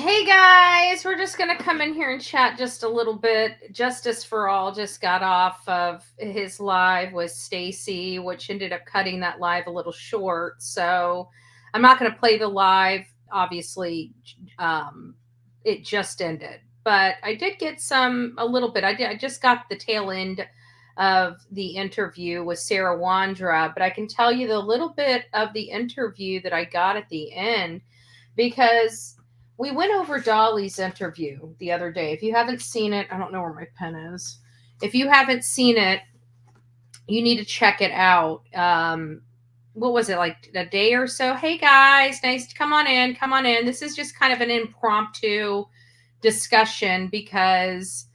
Hey guys, we're just going to come in here and chat just a little bit. Justice for All just got off of his live with Stacey, which ended up cutting that live a little short. So I'm not going to play the live. Obviously, it just ended. But I did get a little bit. I just got the tail end of the interview with Stacey Wondra, but I can tell you the little bit of the interview that I got at the end because we went over Dolly's interview the other day. If you haven't seen it, I don't know where my pen is. If you haven't seen it, you need to check it out. What was it, like a day or so? Hey guys, nice to come on in. Come on in. This is just kind of an impromptu discussion because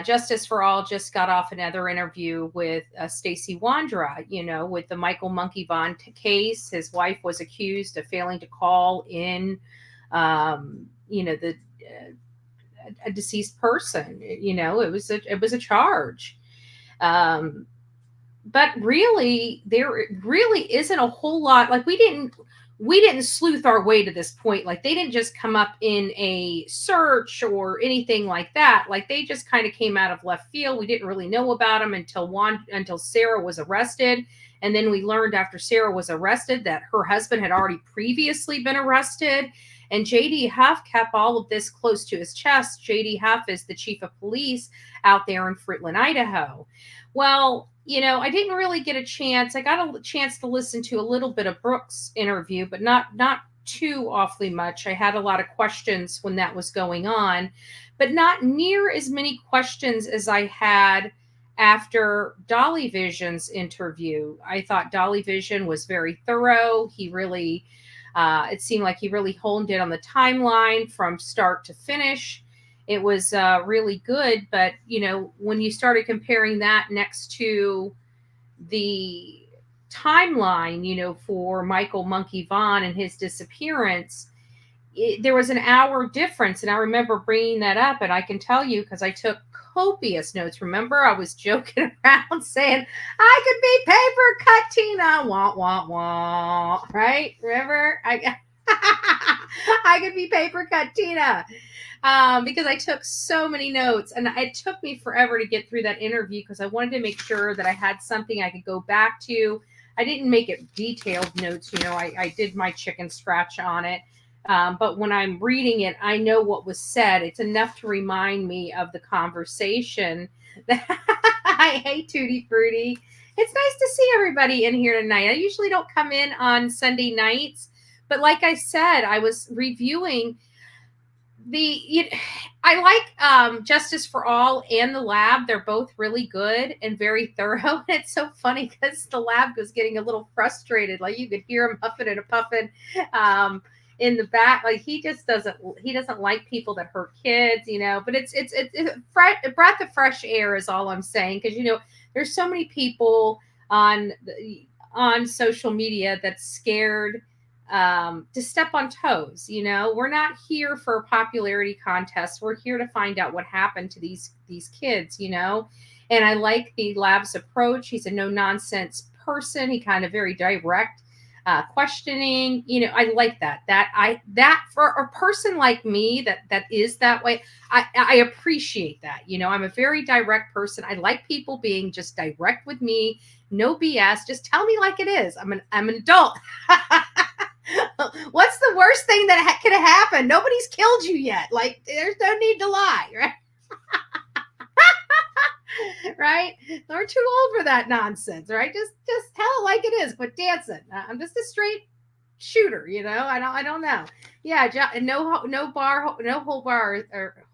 Justice for All just got off another interview with Stacey Wondra, with the Michael Monkey Vaughn case. His wife was accused of failing to call in, a deceased person. It was a charge. Um, but really, there really isn't a whole lot. Like we didn't sleuth our way to this point. Like they didn't just come up in a search or anything like that. Like they just kind of came out of left field. We didn't really know about them until Sarah was arrested. And then we learned after Sarah was arrested that her husband had already previously been arrested. And JD Huff kept all of this close to his chest. JD Huff is the chief of police out there in Fruitland, Idaho. Well, I didn't really get a chance. I got a chance to listen to a little bit of Brooke's interview, but not too awfully much. I had a lot of questions when that was going on, but not near as many questions as I had after Dolly Vision's interview. I thought Dolly Vision was very thorough. He really, it seemed like he really honed in on the timeline from start to finish. It was really good, but when you started comparing that next to the timeline, for Michael Monkey Vaughn and his disappearance, there was an hour difference. And I remember bringing that up, and I can tell you because I took copious notes. Remember, I was joking around saying I could be paper cut Tina, wah wah wah. Right? Remember, I could be paper cut Tina. Because I took so many notes, and it took me forever to get through that interview because I wanted to make sure that I had something I could go back to. I didn't make it detailed notes, I did my chicken scratch on it. But when I'm reading it, I know what was said. It's enough to remind me of the conversation. I hate Tutti Frutti. It's nice to see everybody in here tonight. I usually don't come in on Sunday nights, but like I said, I was reviewing I like Justice for All and the Lab. They're both really good and very thorough. And it's so funny because the Lab was getting a little frustrated. Like you could hear him huffing and puffing in the back. Like he doesn't like people that hurt kids, But it's a breath of fresh air is all I'm saying, because there's so many people on social media that's scared to step on toes. We're not here for a popularity contest. We're here to find out what happened to these kids. And I like the Lab's approach. He's a no nonsense person. He kind of very direct questioning. I like that. That for a person like me that is that way. I appreciate that. I'm a very direct person. I like people being just direct with me. No BS. Just tell me like it is. I'm an adult. What's the worst thing that could have happened? Nobody's killed you yet. Like, there's no need to lie, right? Right? We're too old for that nonsense, right? Just tell it like it is. Quit dancing. I'm just a straight shooter, I don't know. Yeah, no bar, no whole bar, or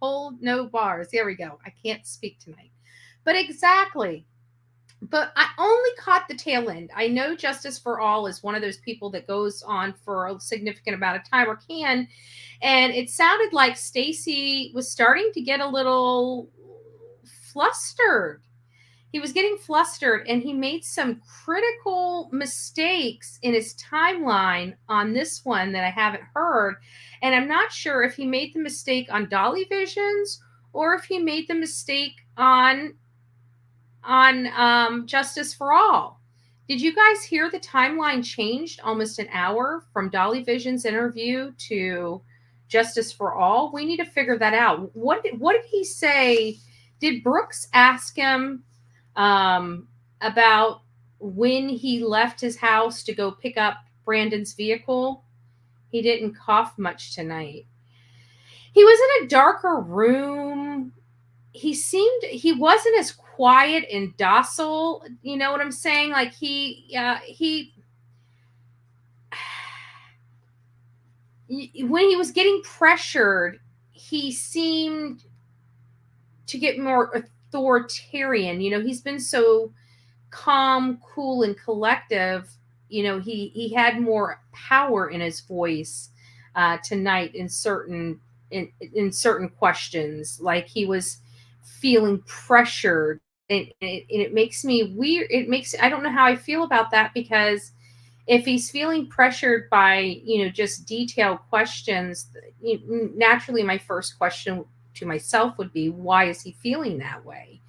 no bars. There we go. I can't speak tonight. But exactly. But I only caught the tail end. I know Justice for All is one of those people that goes on for a significant amount of time, or can. And it sounded like Stacey was starting to get a little flustered. He was getting flustered, and he made some critical mistakes in his timeline on this one that I haven't heard. And I'm not sure if he made the mistake on Dolly Visions or if he made the mistake on Justice for All. Did you guys hear the timeline changed almost an hour from Dolly Vision's interview to Justice for All? We need to figure that out. What did he say? Did Brooks ask him about when he left his house to go pick up Brandon's vehicle? He didn't cough much tonight. He was in a darker room. He wasn't as quiet and docile. You know what I'm saying? Like when he was getting pressured, he seemed to get more authoritarian. You know, he's been so calm, cool, and collective. You know, he had more power in his voice tonight in certain questions. Like he was feeling pressured, and it makes me weird. I don't know how I feel about that, because if he's feeling pressured by, just detailed questions, naturally my first question to myself would be, why is he feeling that way?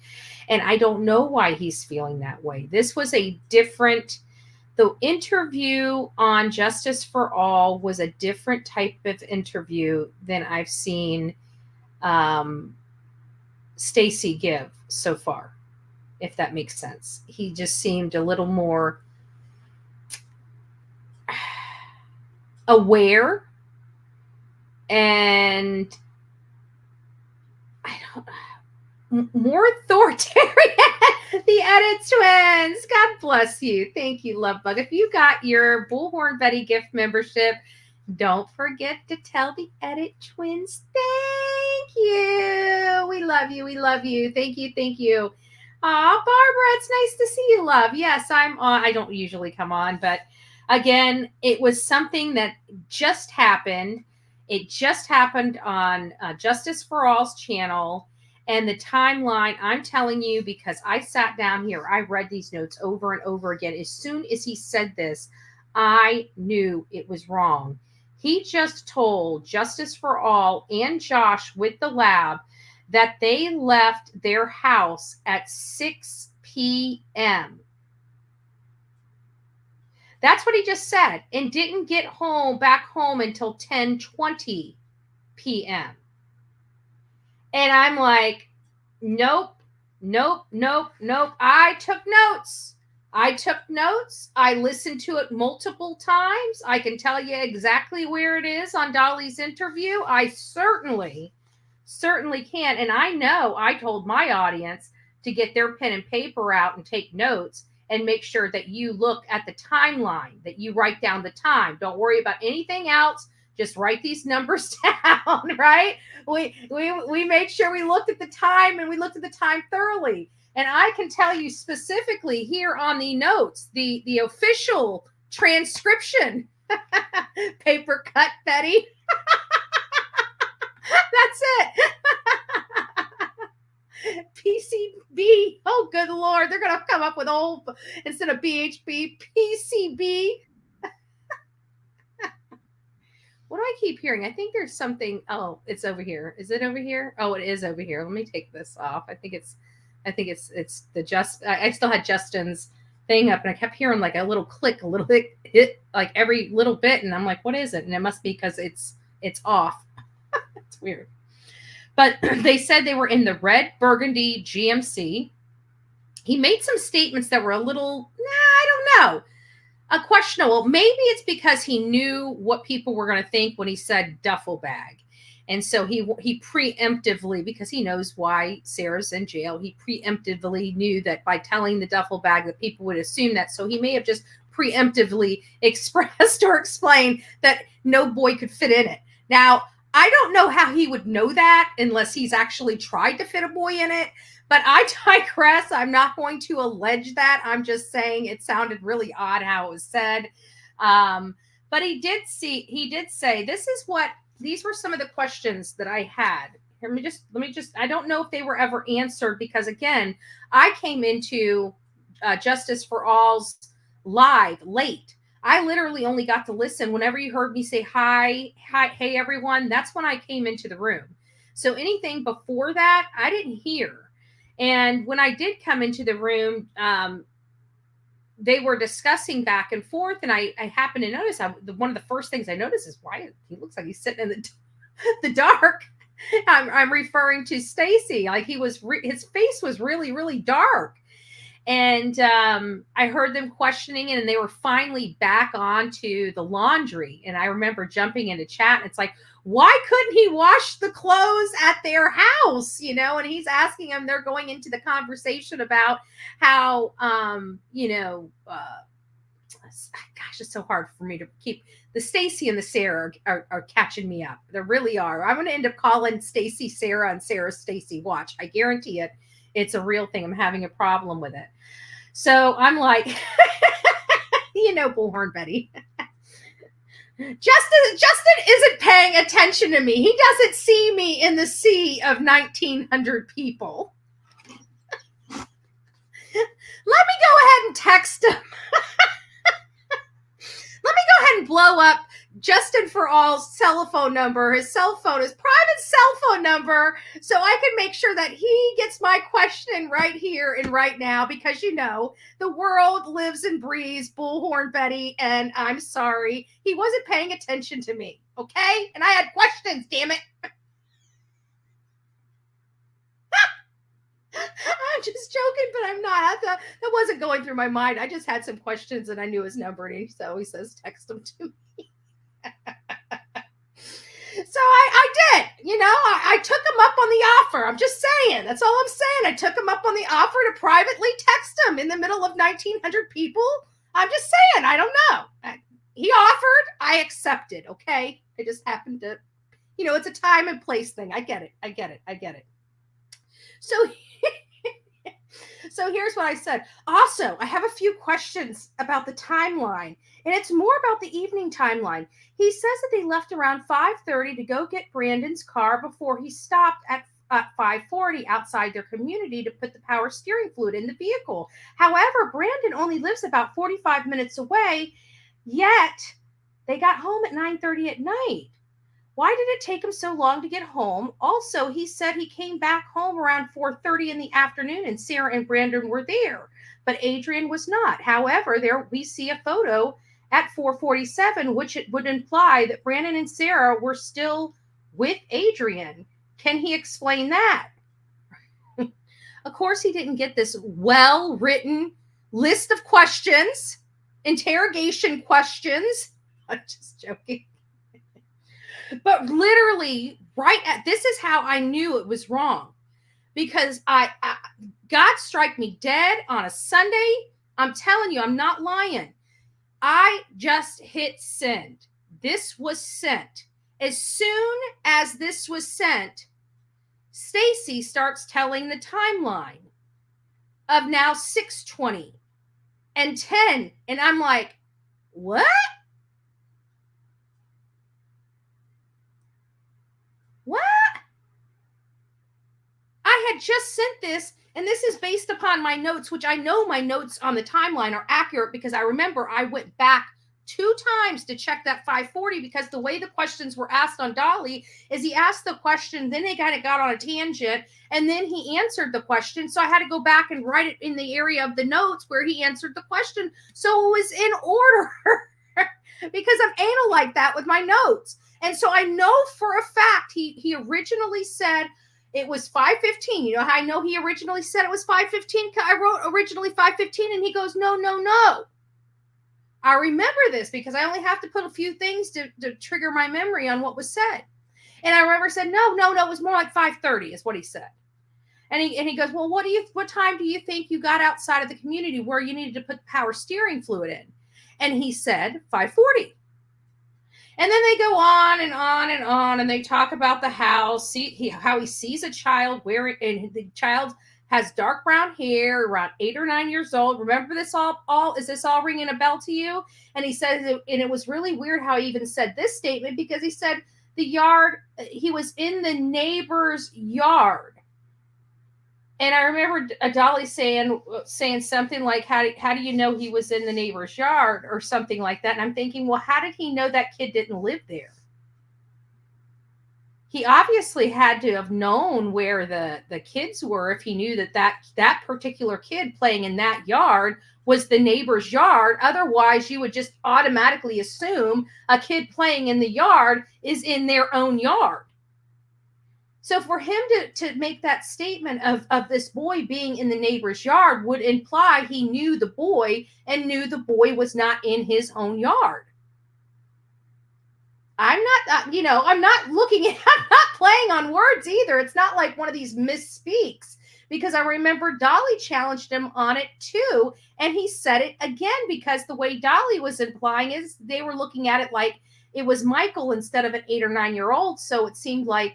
And I don't know why he's feeling that way. This was the interview on Justice for All was a different type of interview than I've seen Stacey give so far, if that makes sense. He just seemed a little more aware, and more authoritarian. The Edit Twins, God bless you. Thank you, Love Bug. If you got your Bullhorn Betty gift membership, don't forget to tell the Edit Twins thank you. We love you. We love you. Thank you. Thank you. Barbara, it's nice to see you, love. Yes, I'm on. I don't usually come on, but again, it was something that just happened. It just happened on Justice for All's channel. And the timeline, I'm telling you, because I sat down here, I read these notes over and over again. As soon as he said this, I knew it was wrong. He just told Justice for All and Josh with the lab that they left their house at 6 p.m. That's what he just said, and didn't get back home until 10:20 p.m. And I'm like, nope. I took notes. I listened to it multiple times. I can tell you exactly where it is on Dolly's interview. I certainly can. And I know I told my audience to get their pen and paper out and take notes and make sure that you look at the timeline, that you write down the time. Don't worry about anything else. Just write these numbers down, right? We made sure we looked at the time, and we looked at the time thoroughly. And I can tell you specifically here on the notes, the official transcription, paper cut, Betty. That's it. PCB. Oh, good Lord. They're going to come up with instead of BHB, PCB. What do I keep hearing? I think there's something. Oh, it's over here. Is it over here? Oh, it is over here. Let me take this off. I think it's I still had Justin's thing up, and I kept hearing like a little click, a little hit, like every little bit, and I'm like, what is it? And it must be because it's off. It's weird. But they said they were in the red burgundy GMC. He made some statements that were a little, I don't know, questionable. Maybe it's because he knew what people were going to think when he said duffel bag. And so he preemptively, because he knows why Sarah's in jail, he preemptively knew that by telling the duffel bag that people would assume that. So he may have just preemptively expressed or explained that no boy could fit in it. Now, I don't know how he would know that unless he's actually tried to fit a boy in it. But I digress. I'm not going to allege that. I'm just saying it sounded really odd how it was said. But he did say, these were some of the questions that I had. Let me just, I don't know if they were ever answered, because again, I came into Justice for All's live late. I literally only got to listen whenever you heard me say hi, hey everyone. That's when I came into the room. So anything before that, I didn't hear. And when I did come into the room, they were discussing back and forth, and I happened to notice one of the first things I noticed is why he looks like he's sitting in the The dark. I'm referring to Stacey. Like his face was really, really dark. And I heard them questioning it, and they were finally back onto the laundry. And I remember jumping into chat, and it's like, why couldn't he wash the clothes at their house? And he's asking them, they're going into the conversation about how, gosh, it's so hard for me to keep. The Stacey and the Sarah are catching me up. They really are. I'm going to end up calling Stacey Sarah and Sarah Stacey. Watch. I guarantee it. It's a real thing. I'm having a problem with it. So I'm like, Bullhorn Betty. Justin isn't paying attention to me. He doesn't see me in the sea of 1,900 people. Let me go ahead and text him. Let me go ahead and blow up Justin for All's telephone number, his cell phone, his private cell phone number, so I can make sure that he gets my question right here and right now, because the world lives and breathes Bullhorn Betty, and I'm sorry, he wasn't paying attention to me, okay? And I had questions, damn it. I'm just joking, but I'm not. That wasn't going through my mind. I just had some questions, and I knew his number, and he says, text him to me. So I did. I took him up on the offer. I'm just saying. That's all I'm saying. I took him up on the offer to privately text him in the middle of 1,900 people. I'm just saying. I don't know. He offered. I accepted, okay? I just happened to, it's a time and place thing. I get it. So here's what I said. Also, I have a few questions about the timeline, and it's more about the evening timeline. He says that they left around 5:30 to go get Brandon's car before he stopped at 5:40 outside their community to put the power steering fluid in the vehicle. However, Brandon only lives about 45 minutes away, yet they got home at 9:30 at night. Why did it take him so long to get home? Also, he said he came back home around 4:30 in the afternoon, and Sarah and Brandon were there, but Adrian was not. However, there we see a photo at 4:47, which it would imply that Brandon and Sarah were still with Adrian. Can he explain that? Of course, he didn't get this well-written list of questions, interrogation questions. I'm just joking. But literally, this is how I knew it was wrong. Because God strike me dead on a Sunday. I'm telling you, I'm not lying. I just hit send. This was sent. As soon as this was sent, Stacey starts telling the timeline of now 6:20 and 10. And I'm like, what? What? I had just sent this, and this is based upon my notes, which I know my notes on the timeline are accurate because I remember I went back 2 times to check that 5:40, because the way the questions were asked on Dolly is he asked the question, then they kind of got on a tangent, and then he answered the question. So I had to go back and write it in the area of the notes where he answered the question. So it was in order because I'm anal like that with my notes. And so I know for a fact he originally said it was 5:15. You know how I know he originally said it was 5:15? I wrote originally 5:15, and he goes, no. I remember this because I only have to put a few things to trigger my memory on what was said. And I remember said, no, it was more like 5:30 is what he said. And he goes, well, what time do you think you got outside of the community where you needed to put the power steering fluid in? And he said 5:40. And then they go on and on and on, and they talk about the house, how he sees a child wearing, and the child has dark brown hair, around 8 or 9 years old. Remember this all? Is this all ringing a bell to you? And he says, and it was really weird how he even said this statement, because he said he was in the neighbor's yard. And I remember Dolly saying something like, how do you know he was in the neighbor's yard, or something like that? And I'm thinking, well, how did he know that kid didn't live there? He obviously had to have known where the kids were if he knew that particular kid playing in that yard was the neighbor's yard. Otherwise, you would just automatically assume a kid playing in the yard is in their own yard. So for him to make that statement of this boy being in the neighbor's yard would imply he knew the boy and knew the boy was not in his own yard. I'm not, I'm not looking at, I'm not playing on words either. It's not like one of these misspeaks, because I remember Dolly challenged him on it too. And he said it again, because the way Dolly was implying is they were looking at it like it was Michael instead of an 8 or 9-year-old. So it seemed like,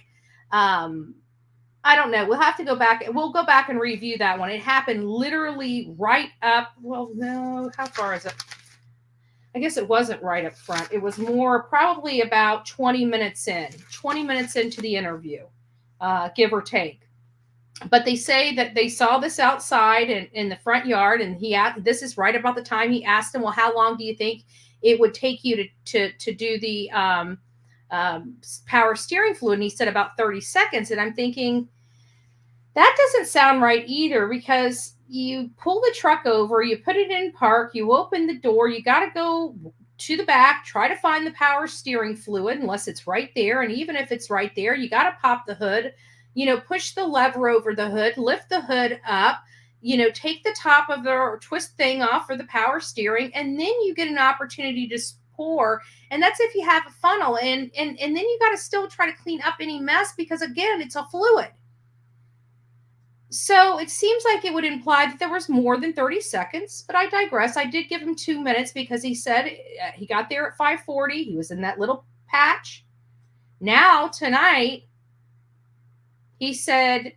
I don't know. We'll have to go back. We'll go back and review that one. It happened literally right up. Well, no, how far is it? I guess it wasn't right up front. It was more probably about 20 minutes into the interview, give or take. But they say that they saw this outside in the front yard, and this is right about the time he asked him, well, how long do you think it would take you to do the power steering fluid? And he said about 30 seconds. And I'm thinking, that doesn't sound right either, because you pull the truck over, you put it in park, you open the door, you got to go to the back, try to find the power steering fluid, unless it's right there. And even if it's right there, you got to pop the hood, push the lever over the hood, lift the hood up, take the top of the twist thing off for the power steering. And then you get an opportunity to pour. And that's if you have a funnel. And then you got to still try to clean up any mess, because again, it's a fluid. So it seems like it would imply that there was more than 30 seconds, but I digress. I did give him 2 minutes, because he said he got there at 5:40. He was in that little patch. Now, tonight, he said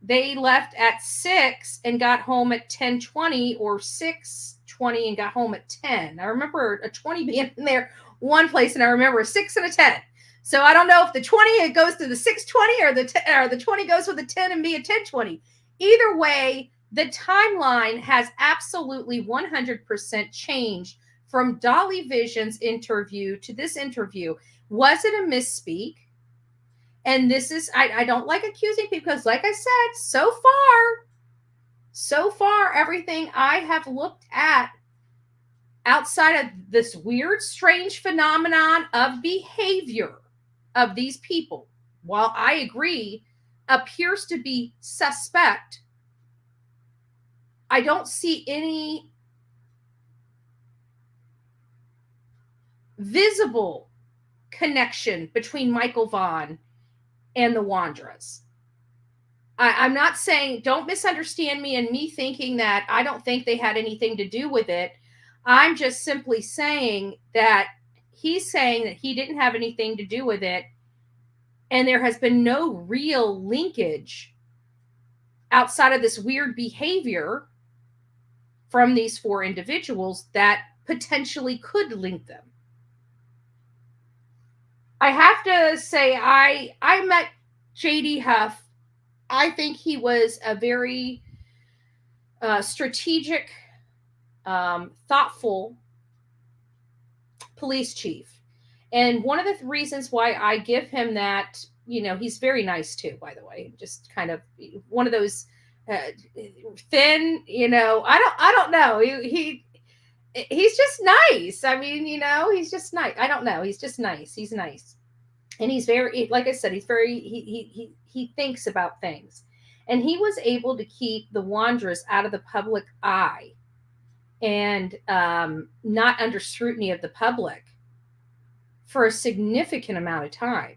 they left at 6 and got home at 10:20, or 6:20 and got home at 10. I remember a 20 being in there one place, and I remember a 6 and a 10. So I don't know if the 20 it goes to the 6:20 or the 20 goes with the 10 and be a 10:20. Either way, the timeline has absolutely 100% changed from Dolly Vision's interview to this interview. Was it a misspeak? And this is, I don't like accusing people, because like I said, so far, everything I have looked at outside of this weird, strange phenomenon of behavior of these people, while I agree, appears to be suspect, I don't see any visible connection between Michael Vaughn and the Wondras. I'm not saying, don't misunderstand me and me thinking that I don't think they had anything to do with it. I'm just simply saying that he's saying that he didn't have anything to do with it, and there has been no real linkage outside of this weird behavior from these 4 individuals that potentially could link them. I have to say, I met J.D. Huff. I think he was a very strategic, thoughtful police chief. And one of the reasons why I give him that, he's very nice too, by the way, just kind of one of those thin, I don't know. He's just nice. I mean, he's just nice. I don't know. He's just nice. He's nice. And he's very, like I said, he's very, he thinks about things. And he was able to keep the Wondras out of the public eye and not under scrutiny of the public for a significant amount of time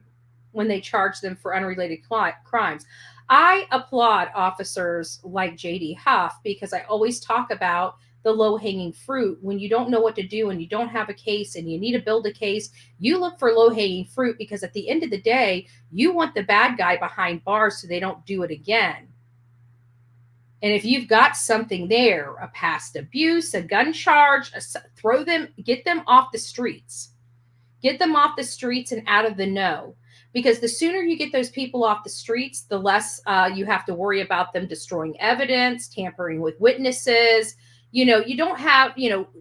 when they charged them for unrelated crimes. I applaud officers like J.D. Huff, because I always talk about the low-hanging fruit. When you don't know what to do and you don't have a case and you need to build a case, you look for low-hanging fruit, because at the end of the day, you want the bad guy behind bars so they don't do it again. And if you've got something there, a past abuse, a gun charge, get them off the streets. Get them off the streets and out of the know. Because the sooner you get those people off the streets, the less you have to worry about them destroying evidence, tampering with witnesses. You don't have,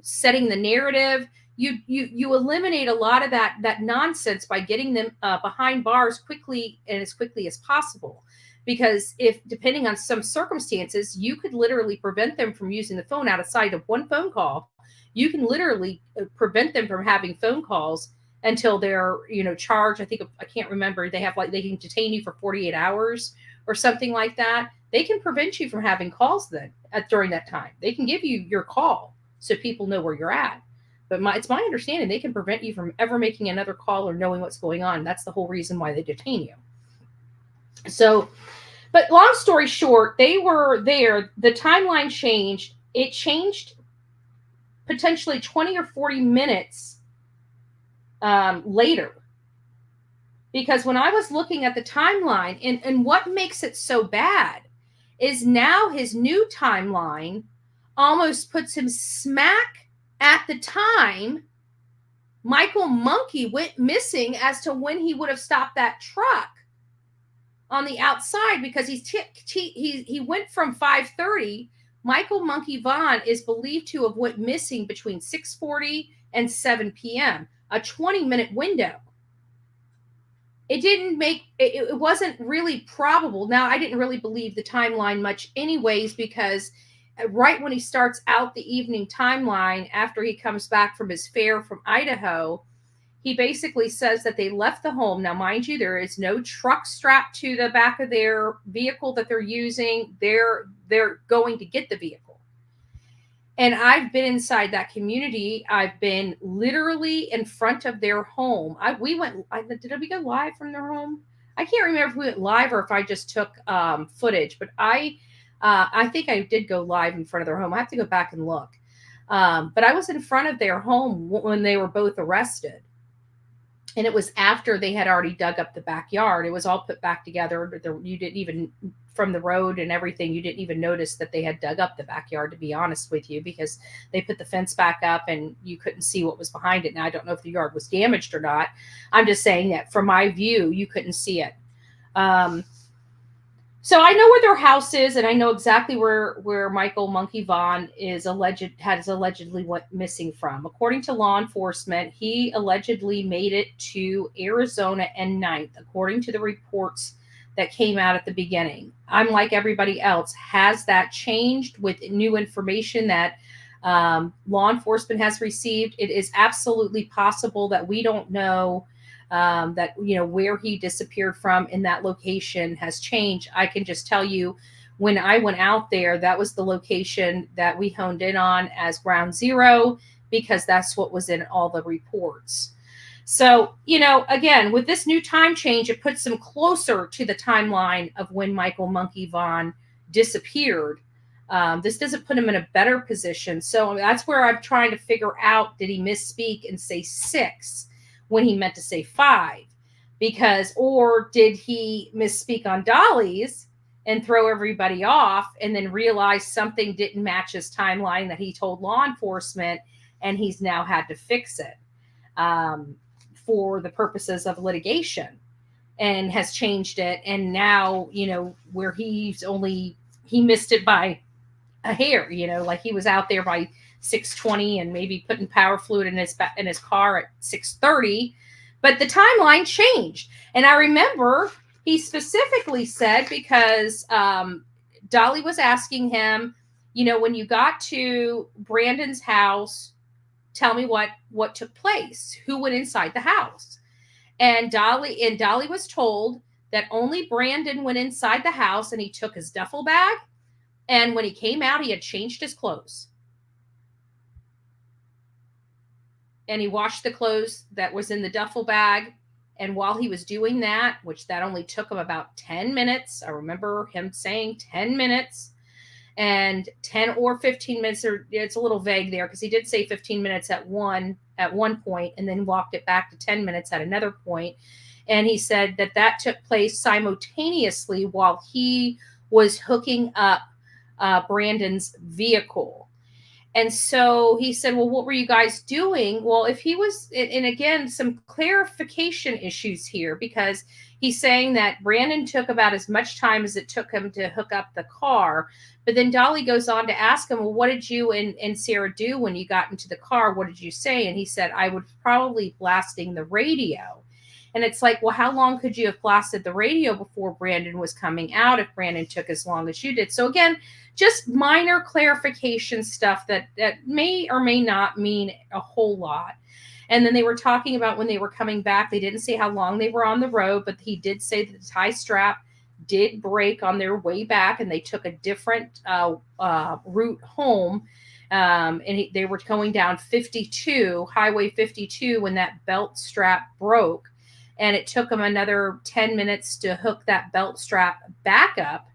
setting the narrative. You eliminate a lot of that nonsense by getting them behind bars quickly and as quickly as possible. Because if, depending on some circumstances, you could literally prevent them from using the phone outside of one phone call. You can literally prevent them from having phone calls until they're, charged. I can't remember. They have they can detain you for 48 hours or something like that. They can prevent you from having calls then during that time. They can give you your call so people know where you're at. But it's my understanding they can prevent you from ever making another call or knowing what's going on. That's the whole reason why they detain you. So, but long story short, they were there. The timeline changed. It changed potentially 20 or 40 minutes later. Because when I was looking at the timeline, and what makes it so bad is now his new timeline almost puts him smack at the time Michael Monkey went missing as to when he would have stopped that truck on the outside, because he went from 5:30. Michael Monkey Vaughn is believed to have went missing between 6:40 and 7 p.m., a 20-minute window. It wasn't really probable. Now, I didn't really believe the timeline much anyways, because right when he starts out the evening timeline, after he comes back from his fair from Idaho, he basically says that they left the home. Now, mind you, there is no truck strapped to the back of their vehicle that they're using. They're going to get the vehicle. And I've been inside that community. I've been literally in front of their home. Did we go live from their home? I can't remember if we went live or if I just took footage, but I think I did go live in front of their home. I have to go back and look. But I was in front of their home when they were both arrested. And it was after they had already dug up the backyard. It was all put back together. You didn't even, from the road and everything, you didn't even notice that they had dug up the backyard, to be honest with you, because they put the fence back up and you couldn't see what was behind it. Now, I don't know if the yard was damaged or not. I'm just saying that from my view, you couldn't see it. So I know where their house is, and I know exactly where Michael Monkey Vaughn has allegedly went missing from. According to law enforcement, he allegedly made it to Arizona and 9th, according to the reports that came out at the beginning. I'm like everybody else. Has that changed with new information that law enforcement has received? It is absolutely possible that we don't know that, where he disappeared from in that location has changed. I can just tell you, when I went out there, that was the location that we honed in on as ground zero, because that's what was in all the reports. So, again, with this new time change, it puts them closer to the timeline of when Michael Monkey Vaughn disappeared. This doesn't put him in a better position. So that's where I'm trying to figure out, did he misspeak and say 6 when he meant to say 5? Or did he misspeak on Dolly's and throw everybody off and then realize something didn't match his timeline that he told law enforcement, and he's now had to fix it for the purposes of litigation, and has changed it. And now, where he missed it by a hair, like he was out there by 6:20 and maybe putting power fluid in his car at 6:30, but the timeline changed. And I remember he specifically said, because Dolly was asking him, when you got to Brandon's house, tell me what took place, who went inside the house. And Dolly was told that only Brandon went inside the house, and he took his duffel bag, and when he came out, he had changed his clothes. And he washed the clothes that was in the duffel bag. And while he was doing that, which that only took him about 10 minutes, I remember him saying 10 minutes, and 10 or 15 minutes, or it's a little vague there, because he did say 15 minutes at one point, and then walked it back to 10 minutes at another point. And he said that took place simultaneously while he was hooking up Brandon's vehicle. And so he said, well, what were you guys doing? Well, if he was, and again, some clarification issues here, because he's saying that Brandon took about as much time as it took him to hook up the car. But then Dolly goes on to ask him, well, what did you and Sarah do when you got into the car? What did you say? And he said, I was probably blasting the radio. And it's like, well, how long could you have blasted the radio before Brandon was coming out if Brandon took as long as you did? So again, just minor clarification stuff that may or may not mean a whole lot. And then they were talking about when they were coming back. They didn't say how long they were on the road, but he did say that the tie strap did break on their way back, and they took a different route home. They were going down 52, Highway 52, when that belt strap broke. And it took them another 10 minutes to hook that belt strap back up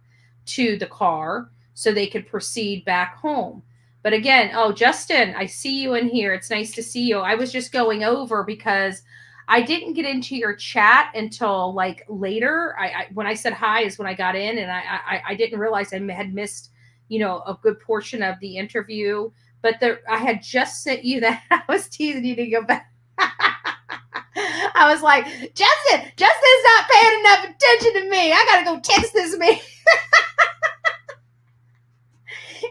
to the car so they could proceed back home. But again, oh, Justin, I see you in here. It's nice to see you. I was just going over because I didn't get into your chat until like later. When I said hi is when I got in, and I didn't realize I had missed, a good portion of the interview. But I had just sent you that. I was teasing you to go back. I was like, Justin's not paying enough attention to me. I gotta go text this man.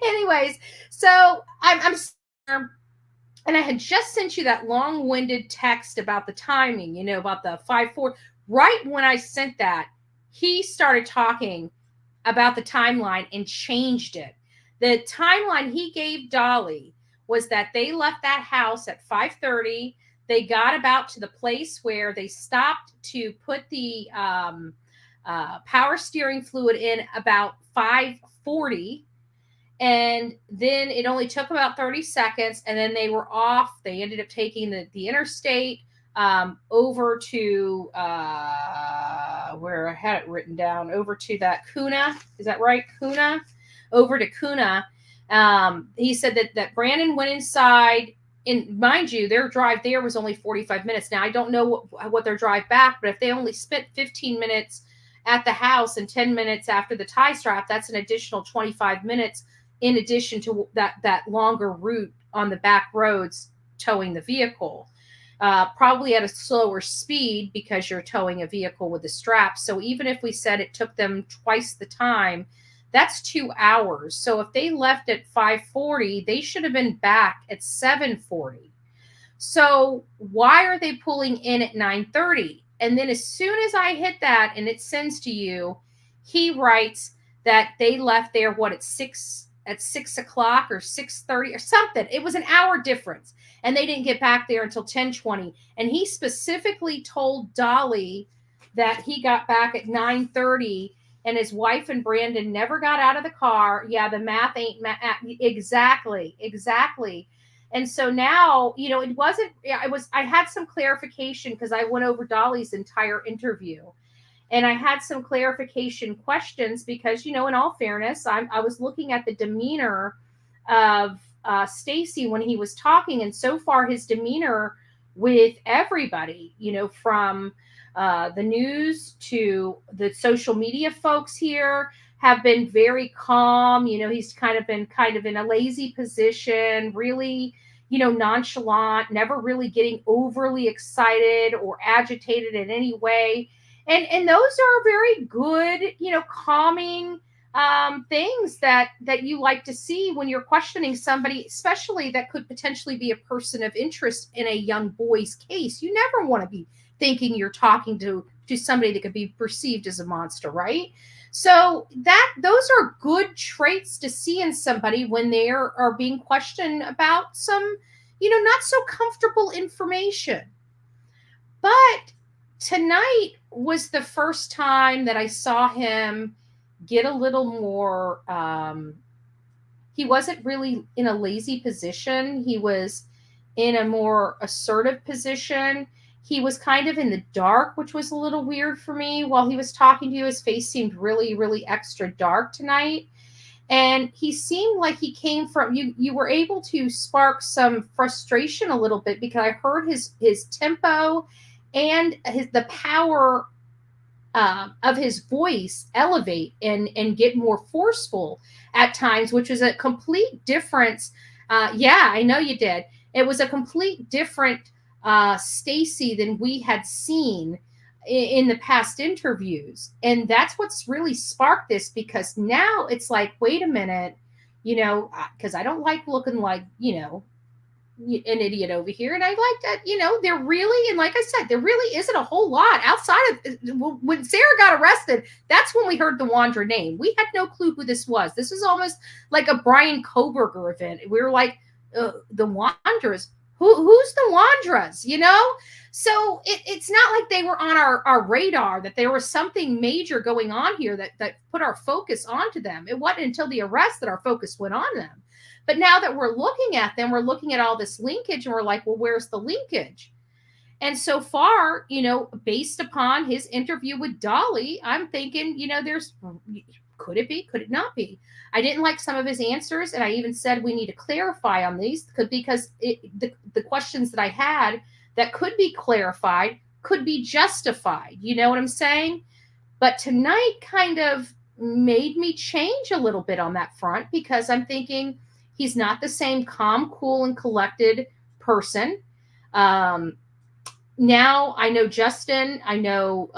Anyways, so I'm and I had just sent you that long-winded text about the timing, about the 5-4. Right when I sent that, he started talking about the timeline and changed it. The timeline he gave Dolly was that they left that house at 5:30. They got about to the place where they stopped to put the power steering fluid in about 5:40. And then it only took about 30 seconds, and then they were off. They ended up taking the interstate over to where I had it written down, over to that Kuna. Is that right? Kuna? Over to Kuna. He said that Brandon went inside. And mind you, their drive there was only 45 minutes. Now, I don't know what their drive back, but if they only spent 15 minutes at the house and 10 minutes after the tie strap, that's an additional 25 minutes in addition to that longer route on the back roads towing the vehicle. Probably at a slower speed because you're towing a vehicle with the strap. So even if we said it took them twice the time, that's 2 hours. So if they left at 5:40, they should have been back at 7:40. So why are they pulling in at 9:30? And then as soon as I hit that and it sends to you, he writes that they left there, at 6 o'clock or 6:30 or something. It was an hour difference. And they didn't get back there until 10:20. And he specifically told Dolly that he got back at 9:30. And his wife and Brandon never got out of the car. Yeah, the math ain't exactly. And so now, it wasn't. I had some clarification because I went over Dolly's entire interview, and I had some clarification questions because, in all fairness, I was looking at the demeanor of Stacey when he was talking, and so far his demeanor with everybody, from the news to the social media folks here have been very calm. He's been in a lazy position, really, nonchalant, never really getting overly excited or agitated in any way. And those are very good, calming things that you like to see when you're questioning somebody, especially that could potentially be a person of interest in a young boy's case. You never want to be thinking you're talking to somebody that could be perceived as a monster, right? So those are good traits to see in somebody when they are being questioned about some, not so comfortable information. But tonight was the first time that I saw him get a little more, he wasn't really in a lazy position. He was in a more assertive position. He was kind of in the dark, which was a little weird for me. While he was talking to you, his face seemed really, really extra dark tonight. And he seemed like he came from, you were able to spark some frustration a little bit because I heard his tempo and the power of his voice elevate and get more forceful at times, which was a complete difference. Yeah, I know you did. It was a complete different Stacey than we had seen in the past interviews. And that's what's really sparked this, because now it's like, wait a minute, because I don't like looking like, an idiot over here. And I like that, there really, and like I said, there really isn't a whole lot outside of when Sarah got arrested. That's when we heard the Wondra name. We had no clue who this was. This was almost like a Brian Koberger event. We were like, the Wondras, Who's the Wondras, you know? So it's not like they were on our radar, that there was something major going on here that put our focus onto them. It wasn't until the arrest that our focus went on them. But now that we're looking at them, we're looking at all this linkage and we're like, well, where's the linkage? And so far, based upon his interview with Dolly, I'm thinking, could it be? Could it not be? I didn't like some of his answers, and I even said we need to clarify on these because the questions that I had that could be clarified could be justified. You know what I'm saying? But tonight kind of made me change a little bit on that front, because I'm thinking he's not the same calm, cool, and collected person. Now I know Justin, I know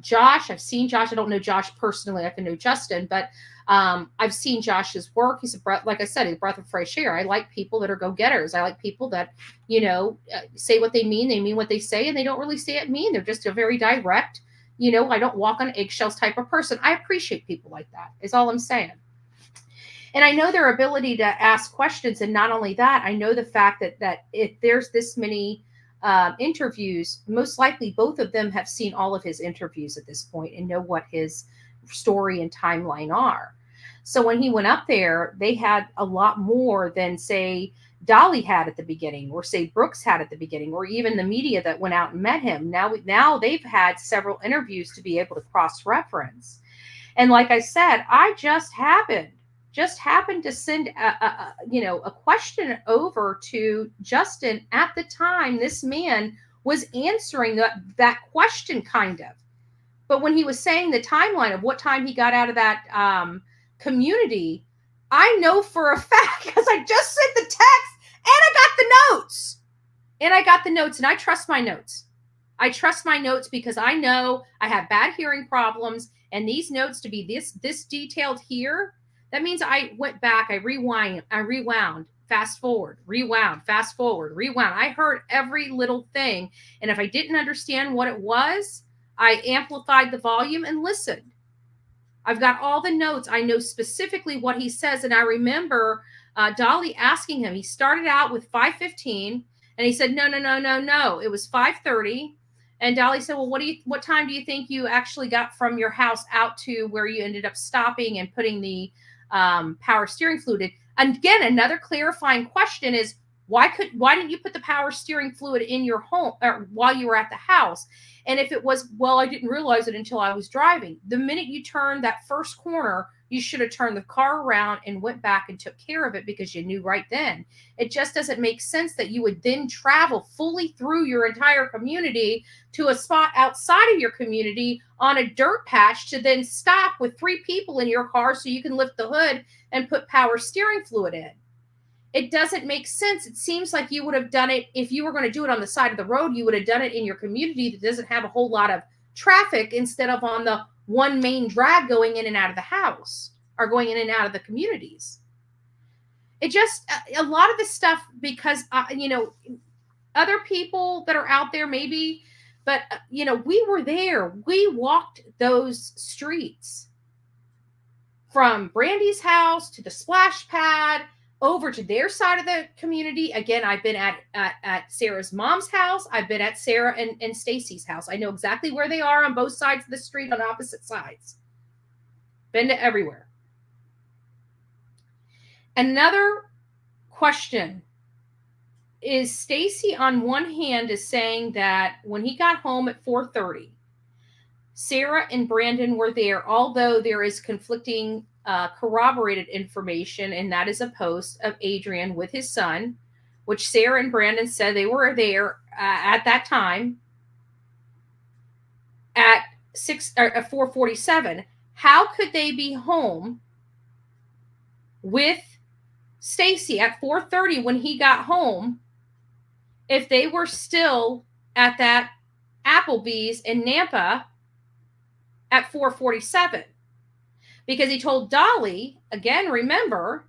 Josh. I've seen Josh. I don't know Josh personally. I can know Justin, but I've seen Josh's work. He's like I said, he's a breath of fresh air. I like people that are go-getters. I like people that, say what they mean what they say, and they don't really say it mean. They're just a very direct, I don't walk on eggshells type of person. I appreciate people like that, is all I'm saying. And I know their ability to ask questions. And not only that, I know the fact that if there's this many interviews, most likely both of them have seen all of his interviews at this point and know what his story and timeline are. So when he went up there, they had a lot more than, say, Dolly had at the beginning, or say Brooks had at the beginning, or even the media that went out and met him. Now they've had several interviews to be able to cross-reference. And like I said, I just happened to send a question over to Justin at the time this man was answering that question, kind of. But when he was saying the timeline of what time he got out of that community, I know for a fact, because I just sent the text and I got the notes. And I trust my notes. I trust my notes because I know I have bad hearing problems, and these notes to be this detailed here, that means I went back, I rewound, fast forward, rewound. I heard every little thing. And if I didn't understand what it was, I amplified the volume and listened. I've got all the notes. I know specifically what he says. And I remember Dolly asking him, he started out with 5:15, and he said, no. It was 5:30. And Dolly said, well, what time do you think you actually got from your house out to where you ended up stopping and putting the power steering fluid in? And again, another clarifying question is, why didn't you put the power steering fluid in your home or while you were at the house? And if it was, well, I didn't realize it until I was driving. The minute you turned that first corner, you should have turned the car around and went back and took care of it, because you knew right then. It just doesn't make sense that you would then travel fully through your entire community to a spot outside of your community on a dirt patch to then stop with 3 people in your car so you can lift the hood and put power steering fluid in. It doesn't make sense. It seems like you would have done it, if you were going to do it on the side of the road, you would have done it in your community that doesn't have a whole lot of traffic, instead of on the one main drag going in and out of the house, or going in and out of the communities. It just, a lot of this stuff, because, other people that are out there maybe, but, we were there. We walked those streets from Brandy's house to the splash pad, over to their side of the community. Again, I've been at Sarah's mom's house. I've been at Sarah and Stacey's house. I know exactly where they are on both sides of the street, on opposite sides. Been to everywhere. Another question is, Stacey on one hand is saying that when he got home at 4:30, Sarah and Brandon were there, although there is conflicting corroborated information, and that is a post of Adrian with his son, which Sarah and Brandon said they were there at that time at 4:47. How could they be home with Stacey at 4:30 when he got home if they were still at that Applebee's in Nampa at 4:47? Because he told Dolly, again, remember,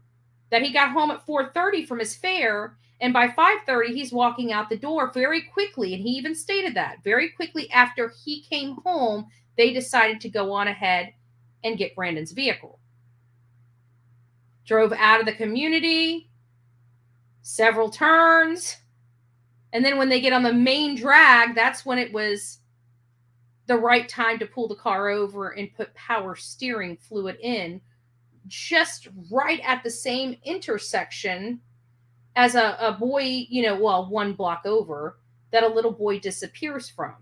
that he got home at 4:30 from his fare, and by 5:30 he's walking out the door very quickly. And he even stated that very quickly after he came home, they decided to go on ahead and get Brandon's vehicle. Drove out of the community, several turns, And then when they get on the main drag, that's when it was the right time to pull the car over and put power steering fluid in, just right at the same intersection as a boy, one block over, that a little boy disappears from.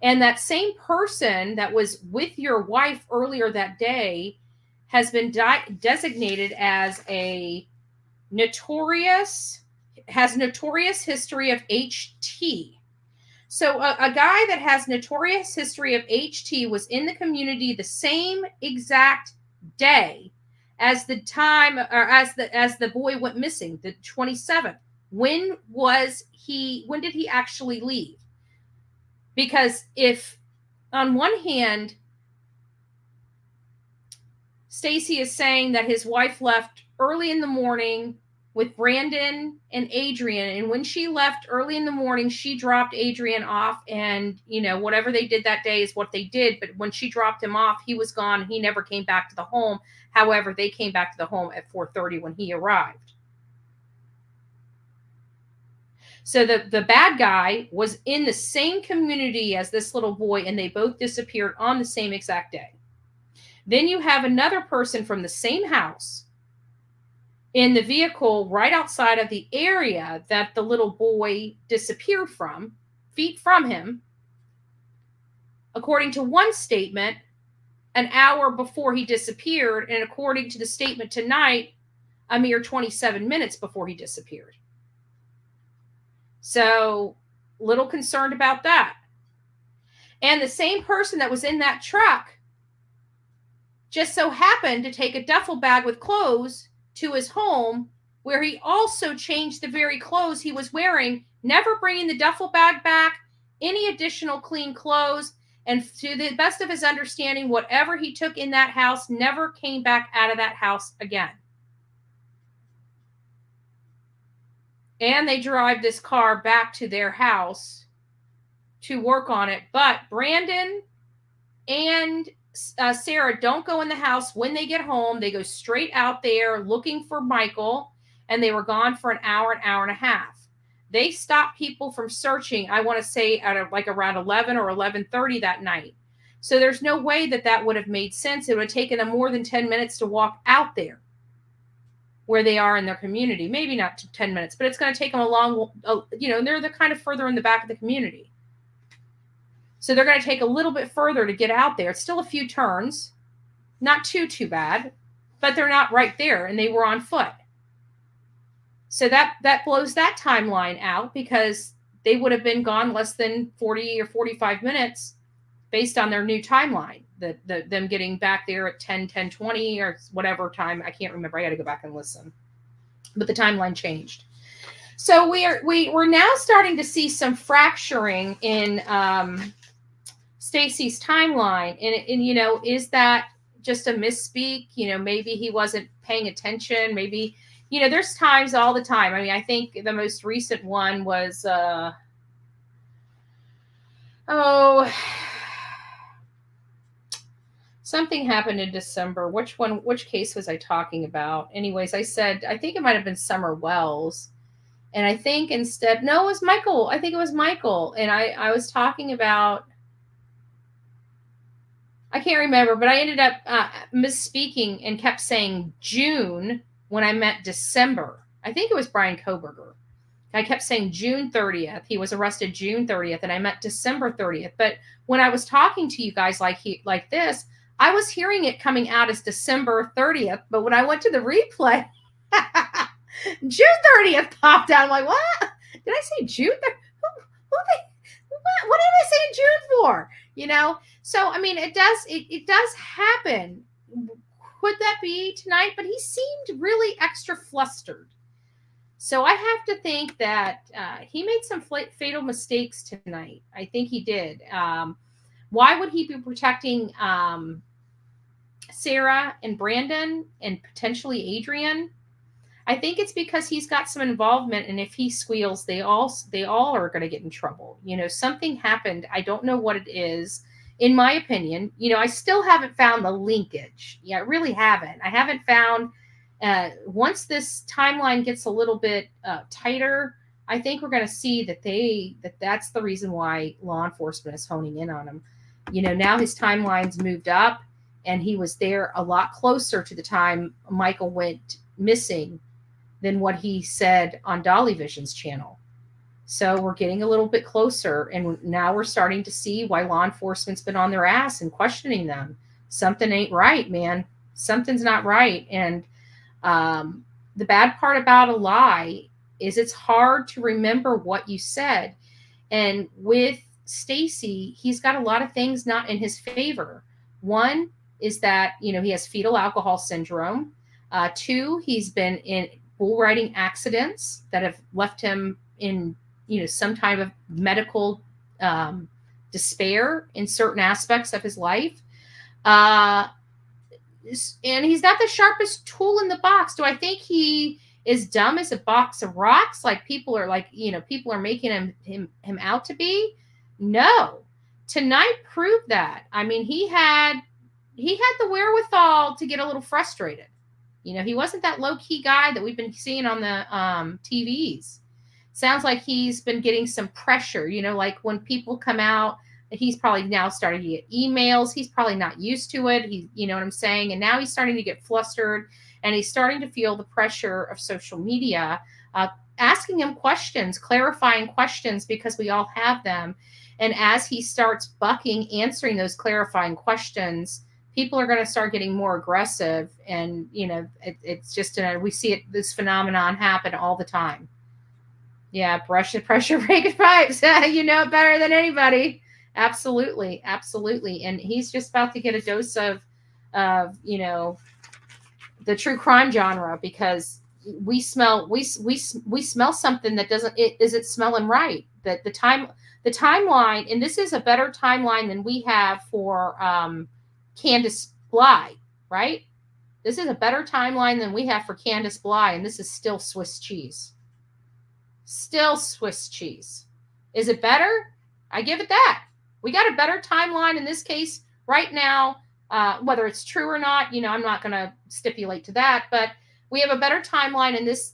And that same person that was with your wife earlier that day has been designated as notorious history of HT. So a guy that has notorious history of HT was in the community the same exact day as the time, or as the boy went missing, the 27th. When did he actually leave? Because if on one hand, Stacey is saying that his wife left early in the morning with Brandon and Adrian, and when she left early in the morning, she dropped Adrian off, and whatever they did that day is what they did. But when she dropped him off, he was gone. He never came back to the home. However, they came back to the home at 4:30 when he arrived. So the bad guy was in the same community as this little boy, and they both disappeared on the same exact day. Then you have another person from the same house in the vehicle right outside of the area that the little boy disappeared from, feet from him, according to one statement, an hour before he disappeared, and according to the statement tonight, a mere 27 minutes before he disappeared. So, little concerned about that. And the same person that was in that truck just so happened to take a duffel bag with clothes to his home, where he also changed the very clothes he was wearing, never bringing the duffel bag back, any additional clean clothes, and to the best of his understanding, whatever he took in that house never came back out of that house again. And they drive this car back to their house to work on it. But Brandon and Sarah don't go in the house when they get home. They go straight out there looking for Michael, and they were gone for an hour and a half. They stopped people from searching, I want to say, at around 11 or 11:30 that night. So there's no way that would have made sense. It would have taken them more than 10 minutes to walk out there where they are in their community. Maybe not 10 minutes, but it's going to take them a long, they're kind of further in the back of the community. So they're going to take a little bit further to get out there. It's still a few turns, not too bad, but they're not right there, and they were on foot. So that blows that timeline out, because they would have been gone less than 40 or 45 minutes based on their new timeline. Them getting back there at 10:20 or whatever time. I can't remember. I got to go back and listen. But the timeline changed. So we're now starting to see some fracturing in Stacey's timeline, and is that just a misspeak? Maybe he wasn't paying attention. Maybe there's times all the time. I mean, I think the most recent one was something happened in December. Which case was I talking about? Anyways, I said, I think it might have been Summer Wells. And I think it was Michael. I think it was Michael. And I was talking about, I can't remember, but I ended up misspeaking and kept saying June when I meant December. I think it was Brian Koberger. I kept saying June 30th. He was arrested June 30th, and I meant December 30th. But when I was talking to you guys like this, I was hearing it coming out as December 30th. But when I went to the replay, June 30th popped out. I'm like, what? Did I say June 30th? What did I say June for? So, I mean, it does happen. Could that be tonight? But he seemed really extra flustered. So I have to think that he made some fatal mistakes tonight. I think he did. Why would he be protecting Sarah and Brandon and potentially Adrian? I think it's because he's got some involvement, and if he squeals, they all are going to get in trouble. Something happened. I don't know what it is. In my opinion, I still haven't found the linkage. Yeah, I really haven't. I haven't found. Once this timeline gets a little bit tighter, I think we're going to see that's the reason why law enforcement is honing in on him. Now his timeline's moved up, and he was there a lot closer to the time Michael went missing than what he said on Dolly Vision's channel. So we're getting a little bit closer, and now we're starting to see why law enforcement's been on their ass and questioning them. Something ain't right, man. Something's not right. And the bad part about a lie is it's hard to remember what you said. And with Stacey, he's got a lot of things not in his favor. One is that, he has fetal alcohol syndrome. Two, he's been in bull riding accidents that have left him in, some type of medical despair in certain aspects of his life. And he's not the sharpest tool in the box. Do I think he is dumb as a box of rocks? Like people are making him out to be? No. Tonight proved that. I mean, he had the wherewithal to get a little frustrated. He wasn't that low-key guy that we've been seeing on the TVs. Sounds like he's been getting some pressure, like when people come out, he's probably now starting to get emails. He's probably not used to it. You know what I'm saying? And now he's starting to get flustered, and he's starting to feel the pressure of social media, asking him questions, clarifying questions, because we all have them. And as he starts bucking, answering those clarifying questions, people are going to start getting more aggressive. And, it's just, we see this phenomenon happen all the time. Yeah, pressure breaking pipes. You know it better than anybody. Absolutely. And he's just about to get a dose of the true crime genre, because we smell something that isn't smelling right. That the timeline, and this is a better timeline than we have for Candace Bly, right? This is a better timeline than we have for Candace Bly, and this is still Swiss cheese. Still Swiss cheese. Is it better? I give it that. We got a better timeline in this case right now. Whether it's true or not, I'm not going to stipulate to that, but we have a better timeline in this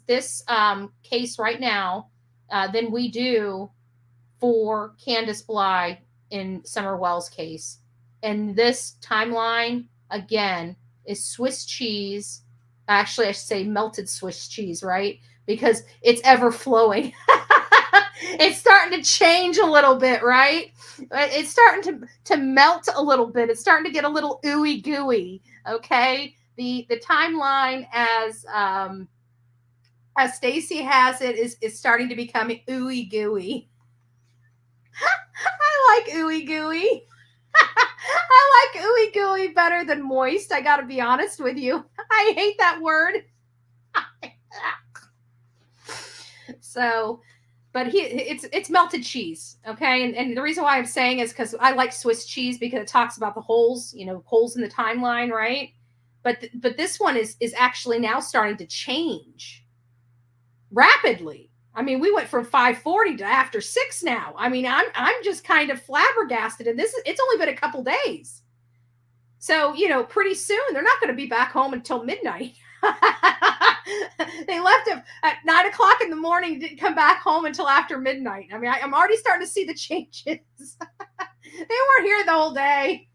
case right now than we do for Candace Bly in Summer Wells' case. And this timeline, again, is Swiss cheese. Actually, I should say melted Swiss cheese, right? Because it's ever flowing. It's starting to change a little bit, right? It's starting to melt a little bit. It's starting to get a little ooey gooey. Okay, the timeline as Stacey has it is starting to become ooey gooey. I like ooey gooey. I like ooey gooey better than moist. I got to be honest with you. I hate that word. So, but it's melted cheese, okay? And the reason why I'm saying is because I like Swiss cheese, because it talks about the holes, holes in the timeline, right? But this one is actually now starting to change rapidly. I mean, we went from 5:40 to after 6 now. I mean, I'm just kind of flabbergasted, and it's only been a couple days. So, pretty soon they're not going to be back home until midnight. They left him at 9:00 in the morning, didn't come back home until after midnight. I mean, I'm already starting to see the changes. They weren't here the whole day.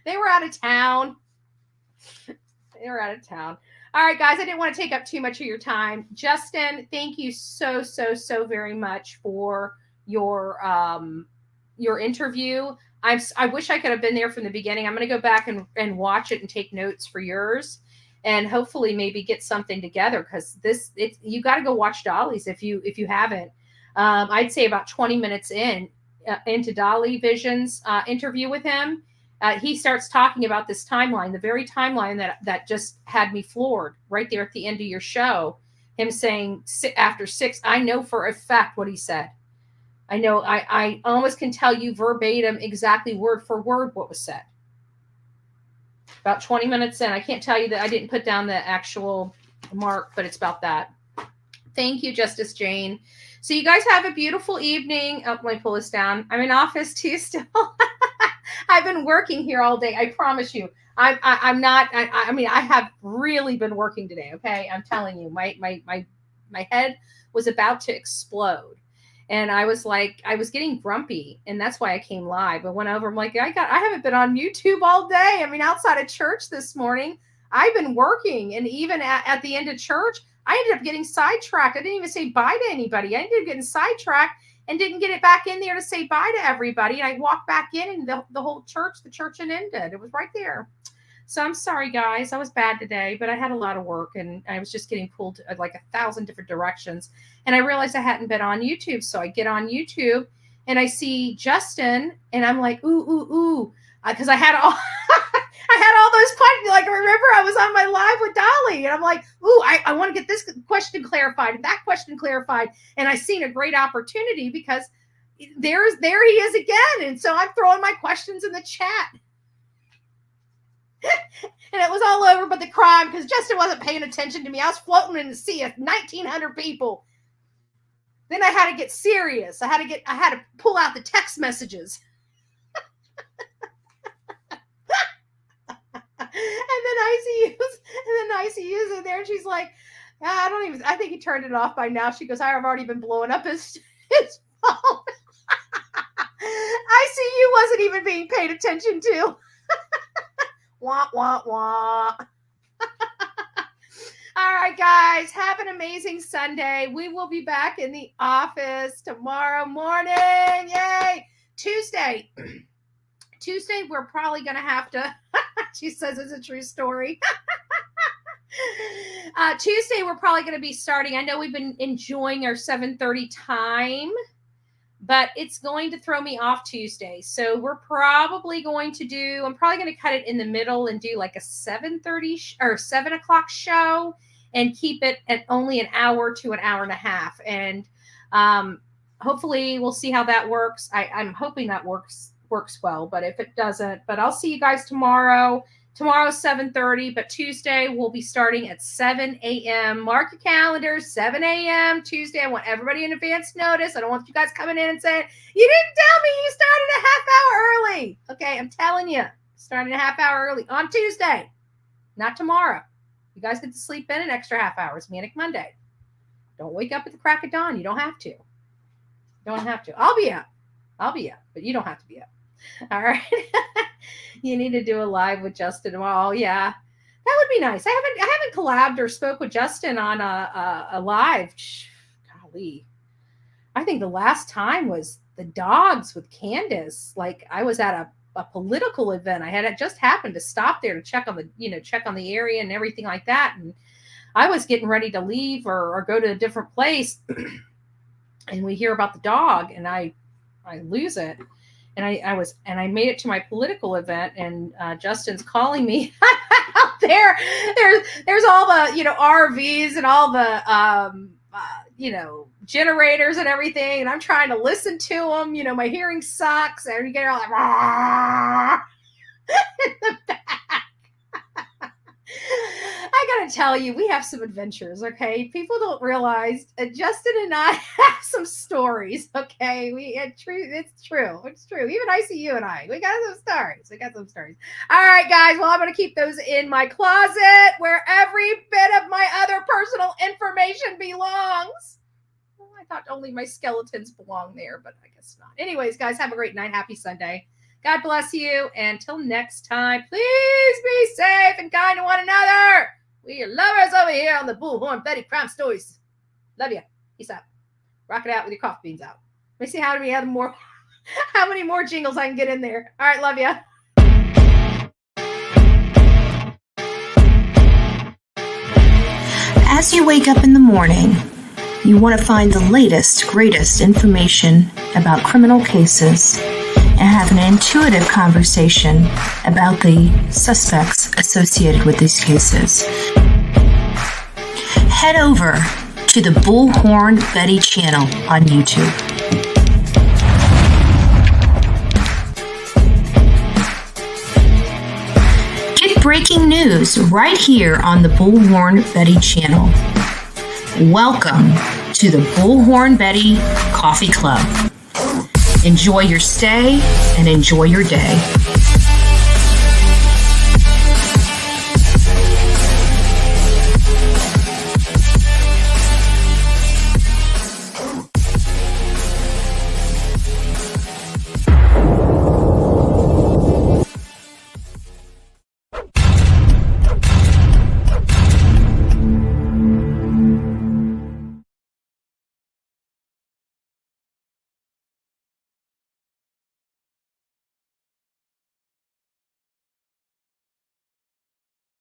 They were out of town. All right, guys, I didn't want to take up too much of your time. Justin, thank you so very much for your interview. I wish I could have been there from the beginning. I'm going to go back and watch it and take notes for yours, and hopefully maybe get something together, because you got to go watch Dolly's if you haven't. I'd say about 20 minutes into Dolly Vision's interview with him, he starts talking about this timeline, the very timeline that just had me floored right there at the end of your show. Him saying after 6, I know for a fact what he said. I know I almost can tell you verbatim, exactly word for word what was said. About 20 minutes in. I can't tell you that I didn't put down the actual mark, but it's about that. Thank you, Justice Jane. So you guys have a beautiful evening. Oh, let me pull this down. I'm in office too still. I've been working here all day. I promise you. I'm not. I mean, I have really been working today. Okay, I'm telling you, my My head was about to explode. And I was getting grumpy, and that's why I came live. I went over, I'm like, I haven't been on YouTube all day. I mean, outside of church this morning, I've been working. And even at the end of church, I ended up getting sidetracked. I didn't even say bye to anybody. I ended up getting sidetracked and didn't get it back in there to say bye to everybody. And I walked back in, and the whole church, the church had ended. It was right there. So I'm sorry, guys. I was bad today, but I had a lot of work, and I was just getting pulled like 1,000 different directions. And I realized I hadn't been on YouTube. So I get on YouTube and I see Justin, and I'm like, ooh, because I had all I had all those questions. Like, remember, I was on my live with Dolly, and I'm like, ooh, I want to get this question clarified and that question clarified. And I seen a great opportunity because there he is again. And so I'm throwing my questions in the chat. And it was all over but the crime, because Justin wasn't paying attention to me. I was floating in the sea of 1,900 people. Then I had to get serious. I had to pull out the text messages. And then ICU's in there, and she's like, I think he turned it off by now. She goes, I've already been blowing up his phone. ICU wasn't even being paid attention to. Wah, wah, wah. All right, guys, have an amazing Sunday. We will be back in the office tomorrow morning. Yay. Tuesday, we're probably going to have to, she says it's a true story. Tuesday, we're probably going to be starting. I know we've been enjoying our 7:30 time, but it's going to throw me off Tuesday. So we're probably going to I'm probably going to cut it in the middle and do like a 7:30 or 7 o'clock show and keep it at only an hour to an hour and a half. And hopefully we'll see how that works. I'm hoping that works well, but if it doesn't, but I'll see you guys tomorrow. Tomorrow's 7:30, but Tuesday we'll be starting at 7 a.m. Mark your calendars, 7 a.m. Tuesday. I want everybody in advance notice. I don't want you guys coming in and saying, you didn't tell me you started a half hour early. Okay, I'm telling you, starting a half hour early on Tuesday, not tomorrow. You guys get to sleep in an extra half hour. It's Manic Monday. Don't wake up at the crack of dawn. You don't have to. I'll be up, but you don't have to be up. All right. You need to do a live with Justin tomorrow. Oh, yeah, that would be nice. I haven't collabed or spoke with Justin on a live. Golly, I think the last time was the dogs with Candace. Like, I was at a political event. I had just happened to stop there to check on the area and everything like that. And I was getting ready to leave or go to a different place, and we hear about the dog, and I lose it. And I made it to my political event, and Justin's calling me out there. There's all the, RVs and all the, generators and everything. And I'm trying to listen to them. My hearing sucks. And you get all like, in the back. I gotta tell you, we have some adventures, okay? People don't realize Justin and I have some stories, okay? It's true. Even ICU and I, we got some stories. All right, guys. Well, I'm gonna keep those in my closet where every bit of my other personal information belongs. Well, I thought only my skeletons belong there, but I guess not. Anyways, guys, have a great night. Happy Sunday. God bless you. Until next time, please be safe and kind to one another. We are lovers over here on the Bullhorn Betty Crime Stories. Love you. Peace out. Rock it out with your coffee beans out. Let me see how many more jingles I can get in there. All right, love you. As you wake up in the morning, you want to find the latest, greatest information about criminal cases and have an intuitive conversation about the suspects associated with these cases. Head over to the Bullhorn Betty channel on YouTube. Get breaking news right here on the Bullhorn Betty channel. Welcome to the Bullhorn Betty Coffee Club. Enjoy your stay and enjoy your day.